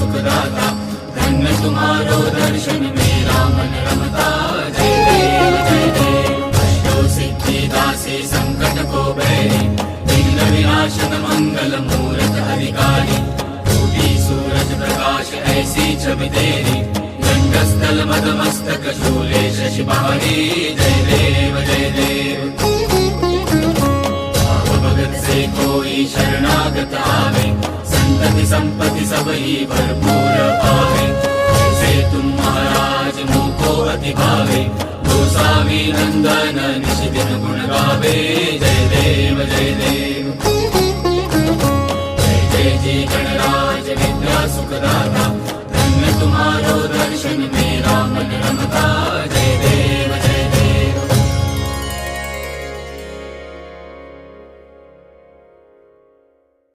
सुखदाता, धन्य तुम्हारो दर्शन मेरा मन रमता। जय देव जय देव, अष्टो सिद्धि दासी संकट को बैरी, विघ्न विनाशन मंगल मूरत अधिकारी। कोटि सूरज प्रकाश ऐसी छवि तेरी, गंडस्थल मदमस्तक शूले शशि बहारी। जय देव जय देव, भाव भगत से कोई शरणागत आवे, संतति संपत्ति सब ही भरपूर पावे। जैसे तुम महाराज मुझको अति भावे, गोसावी नंदन निश दिन गुण गावे। जय देव जय देव, जय जय जी गणराज विद्या सुखदाता, धन्य तुम्हारो दर्शन